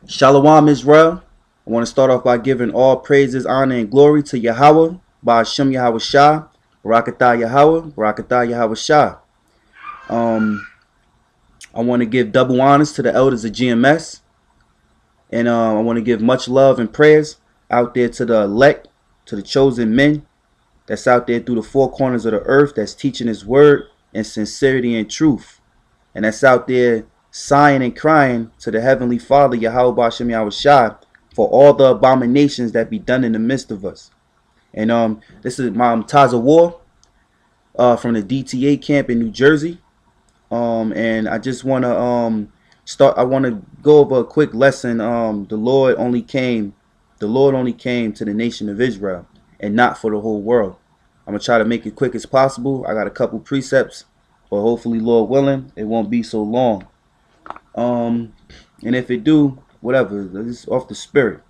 Shalawam, Israel. I want to start off by giving all praises, honor, and glory to Yahawah Bahasham Yahawashi, Barakatah Yahawah, Barakatah Yahawashi. Um, I want to give double honors to the Elders of GMS, and I want to give much love and prayers out there to the elect, to the chosen men that's out there through the four corners of the earth that's teaching His word in sincerity and truth, and that's out there sighing and crying to the Heavenly Father, Yahawah Bahasham Yahawashi, for all the abominations that be done in the midst of us. And this is my Taza War from the DTA camp in New Jersey. And I just want to I want to go over a quick lesson. The Lord only came to the nation of Israel and not for the whole world. I'm gonna try to make it quick as possible. I got a couple precepts, but hopefully, Lord willing, it won't be so long. And if it do, whatever, it's off the spirit.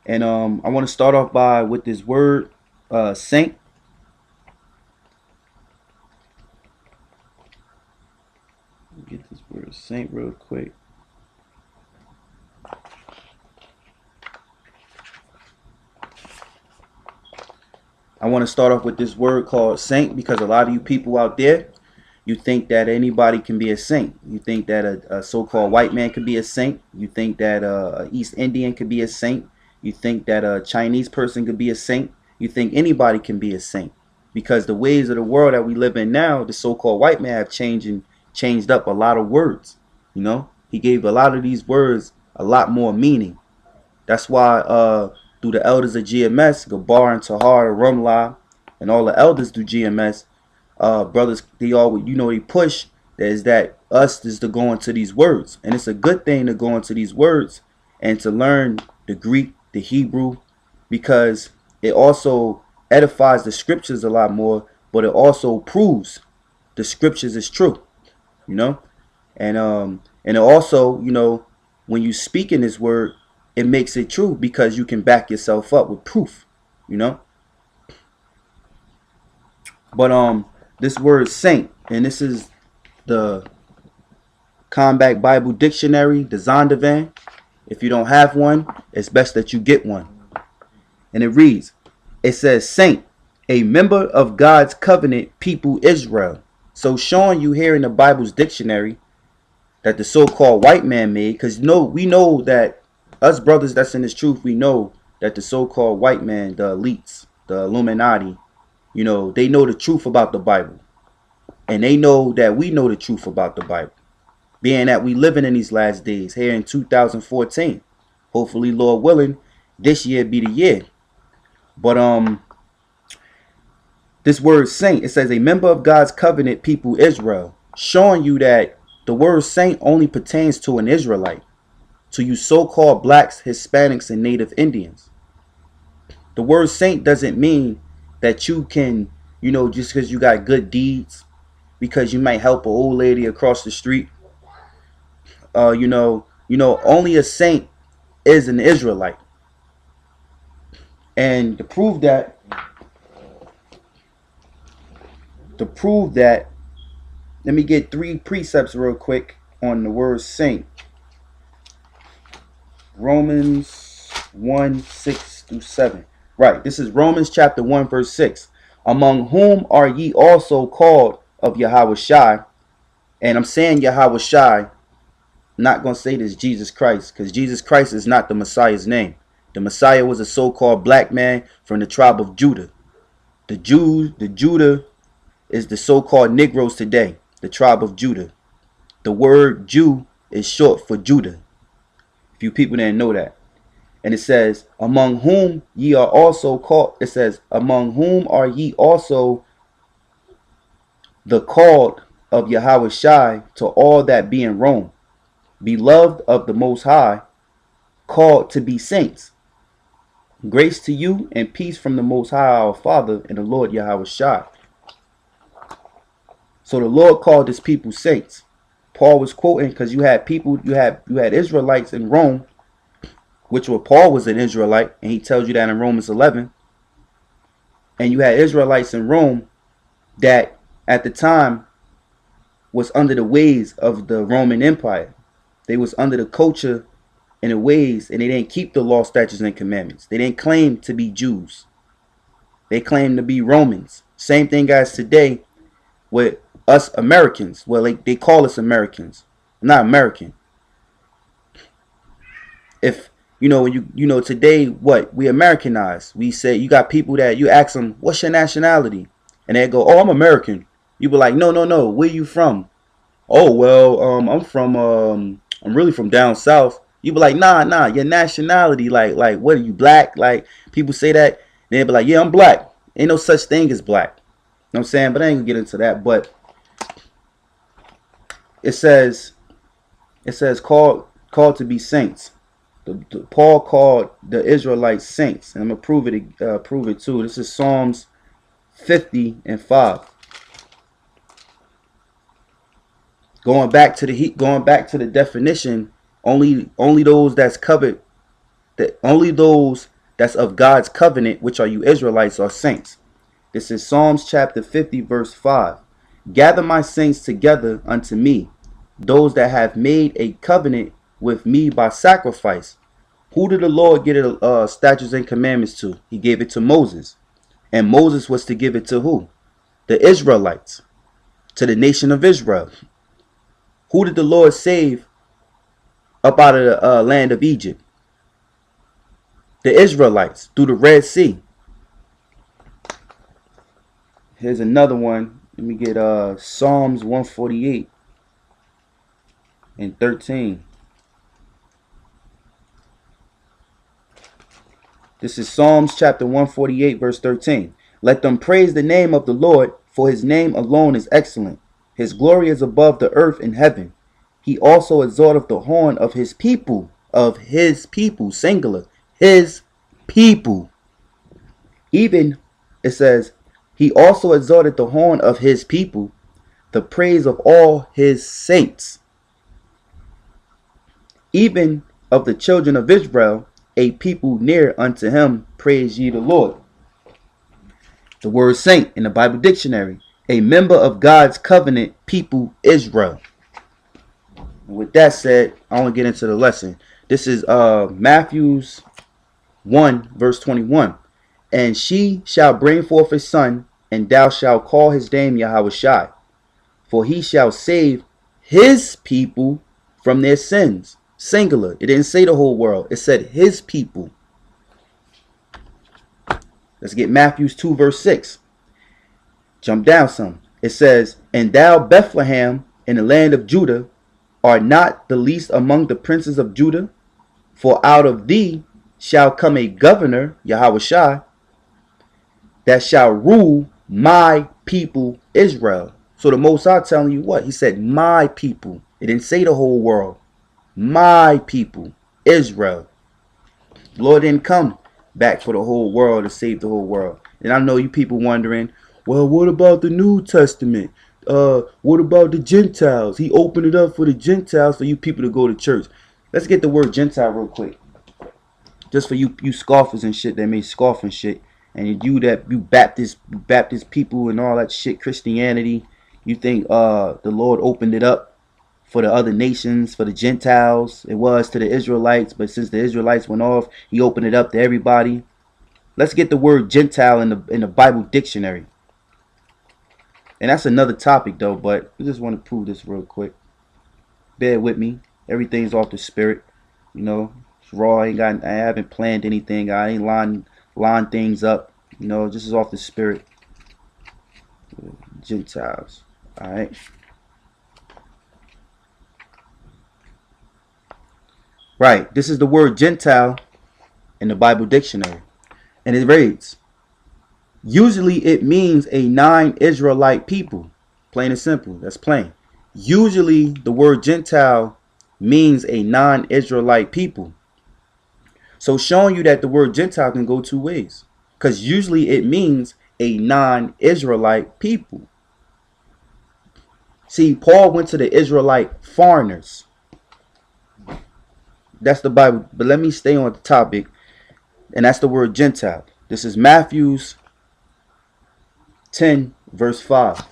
And I want to start off with this word, saint. Get this word saint real quick. I want to start off with this word called saint because a lot of you people out there, you think that anybody can be a saint. You think that a so-called white man could be a saint. You think that a East Indian could be a saint. You think that a Chinese person could be a saint. You think anybody can be a saint because the ways of the world that we live in now, the so-called white man have changed up a lot of words. You know, he gave a lot of these words a lot more meaning. That's why through the Elders of GMS, Gabar and Tahar, Rumla, and all the elders through GMS, brothers, they always, they push that us is to go into these words, and it's a good thing to go into these words and to learn the Greek, the Hebrew, because it also edifies the scriptures a lot more, but it also proves the scriptures is true, and it also, when you speak in this word, it makes it true because you can back yourself up with proof, but this word saint, and this is the Combat Bible Dictionary, the Zondervan. If you don't have one, it's best that you get one. And it says saint, a member of God's covenant people Israel. So showing you here in the Bible's dictionary that the so-called white man made, because we know that us brothers that's in this truth, we know that the so-called white man, the elites, the Illuminati, they know the truth about the Bible. And they know that we know the truth about the Bible. Being that we living in these last days here in 2014. Hopefully, Lord willing, this year be the year. But this word saint, it says a member of God's covenant people Israel. Showing you that the word saint only pertains to an Israelite. To you so-called blacks, Hispanics, and Native Indians. The word saint doesn't mean that you can, just because you got good deeds, because you might help an old lady across the street. Only a saint is an Israelite. And to prove that, let me get 3 precepts real quick on the word saint. Romans 1, 6 through 7. Right, this is Romans chapter 1, verse 6. Among whom are ye also called of Yahawashi? And I'm saying Yahawashi, not going to say this Jesus Christ, because Jesus Christ is not the Messiah's name. The Messiah was a so-called black man from the tribe of Judah. The Judah is the so-called Negroes today, the tribe of Judah. The word Jew is short for Judah. If you people didn't know that. And it says, among whom ye are also called, it says, among whom are ye also the called of Yahawashi, to all that be in Rome, beloved of the Most High, called to be saints. Grace to you and peace from the Most High our Father and the Lord Yahawashi. So the Lord called his people saints. Paul was quoting because you had Israelites in Rome, which Paul was an Israelite, and he tells you that in Romans 11. And you had Israelites in Rome that at the time was under the ways of the Roman Empire. They was under the culture in the ways, and they didn't keep the law, statutes, and commandments. They didn't claim to be Jews. They claim to be Romans. Same thing as today with us Americans. Well, they call us Americans. I'm not American. If today, what we Americanize, we say, you got people that you ask them, what's your nationality? And they go, oh, I'm American. You be like, no, where you from? Oh, well, I'm really from down south. You be like, nah, your nationality, like, what are you, black? Like, people say that, they be like, yeah, I'm black. Ain't no such thing as black. You know what I'm saying? But I ain't gonna get into that. But it says called to be saints. Paul called the Israelites saints, and I'm gonna prove it too. This is Psalms 50:5. Going back to the definition, only those that's covered, only those that's of God's covenant, which are you Israelites, are saints. This is Psalms chapter 50, verse 5. Gather my saints together unto me, those that have made a covenant with me by sacrifice. Who did the Lord give statutes and commandments to? He gave it to Moses. And Moses was to give it to who? The Israelites. To the nation of Israel. Who did the Lord save up out of the land of Egypt? The Israelites through the Red Sea. Here's another one. Let me get Psalms 148:13. This is Psalms chapter 148, verse 13. Let them praise the name of the Lord, for his name alone is excellent. His glory is above the earth and heaven. He also exalteth the horn of his people, singular, his people. Even, it says, he also exalted the horn of his people, the praise of all his saints. Even of the children of Israel, a people near unto him, praise ye the Lord. The word saint in the Bible dictionary, a member of God's covenant people, Israel. And with that said, I want to get into the lesson. This is Matthew 1, verse 21. And she shall bring forth a son, and thou shalt call his name Yahawashi, for he shall save his people from their sins. Singular. It didn't say the whole world. It said his people. Let's get Matthew 2, verse 6. Jump down some. It says, and thou, Bethlehem, in the land of Judah, art not the least among the princes of Judah, for out of thee shall come a governor, Yahawashi, that shall rule my people Israel. So the Most High telling you what? He said, my people. It didn't say the whole world. My people, Israel. The Lord didn't come back for the whole world to save the whole world. And I know you people wondering, well, what about the New Testament? What about the Gentiles? He opened it up for the Gentiles for you people to go to church. Let's get the word Gentile real quick. Just for you scoffers and shit that may scoff and shit. And you Baptist people and all that shit, Christianity, you think the Lord opened it up for the other nations, for the Gentiles. It was to the Israelites, but since the Israelites went off, he opened it up to everybody. Let's get the word Gentile in the Bible dictionary. And that's another topic though, but I just want to prove this real quick. Bear with me. Everything's off the spirit. You know, it's raw. I haven't planned anything. I ain't line things up. You know, this is off the spirit. Gentiles. Alright. Right. This is the word Gentile in the Bible dictionary. And it reads, usually it means a non-Israelite people. Plain and simple. That's plain. Usually the word Gentile means a non-Israelite people. So showing you that the word Gentile can go two ways. Because usually it means a non-Israelite people. See, Paul went to the Israelite foreigners. That's the Bible. But let me stay on the topic. And that's the word Gentile. This is Matthew 10, verse 5.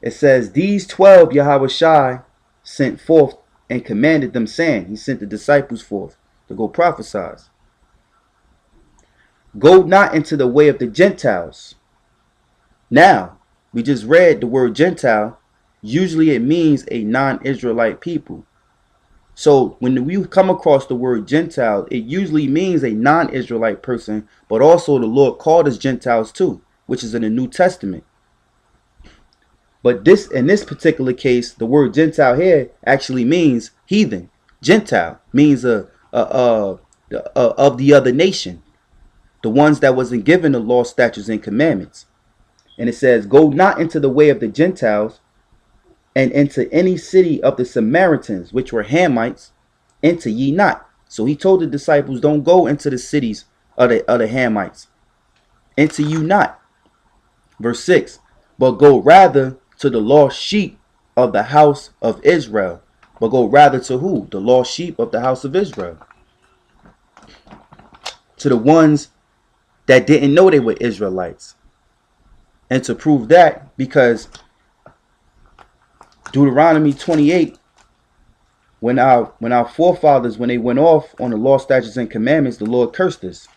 It says, these 12 Yahawashi sent forth and commanded them, saying, he sent the disciples forth to go prophesy. Go not into the way of the Gentiles. Now, we just read the word Gentile. Usually it means a non-Israelite people. So when we come across the word Gentile, it usually means a non-Israelite person, but also the Lord called us Gentiles too, which is in the New Testament. But this, in this particular case, the word Gentile here actually means heathen. Gentile means of the other nation, the ones that wasn't given the law, statutes, and commandments. And it says, go not into the way of the Gentiles, and into any city of the Samaritans, which were Hamites, enter ye not. So he told the disciples, don't go into the cities of the Hamites. Enter you not. Verse 6, but go rather to the lost sheep of the house of Israel. But go rather to who? The lost sheep of the house of Israel. To the ones that didn't know they were Israelites. And to prove that, because Deuteronomy 28, when our forefathers, when they went off on the law, statutes, and commandments, the Lord cursed us.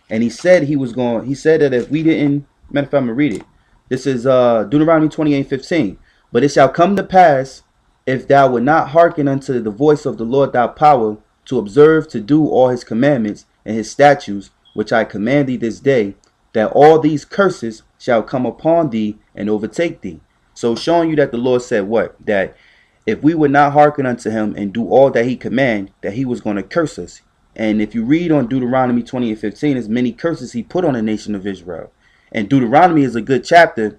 And he said he said that if we didn't, matter of fact, I'm going to read it. This is Deuteronomy 28:15. But it shall come to pass, if thou wilt not hearken unto the voice of the Lord thy power, to observe to do all his commandments and his statutes, which I command thee this day, that all these curses shall come upon thee and overtake thee. So showing you that the Lord said what? That if we would not hearken unto him and do all that he command, that he was going to curse us. And if you read on Deuteronomy 28:15, there's many curses he put on the nation of Israel. And Deuteronomy is a good chapter,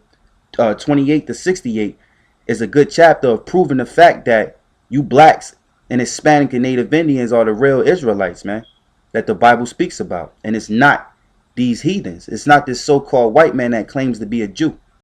28 to 68, is a good chapter of proving the fact that you blacks and Hispanic and Native Indians are the real Israelites, man, that the Bible speaks about. And it's not these heathens. It's not this so-called white man that claims to be a Jew.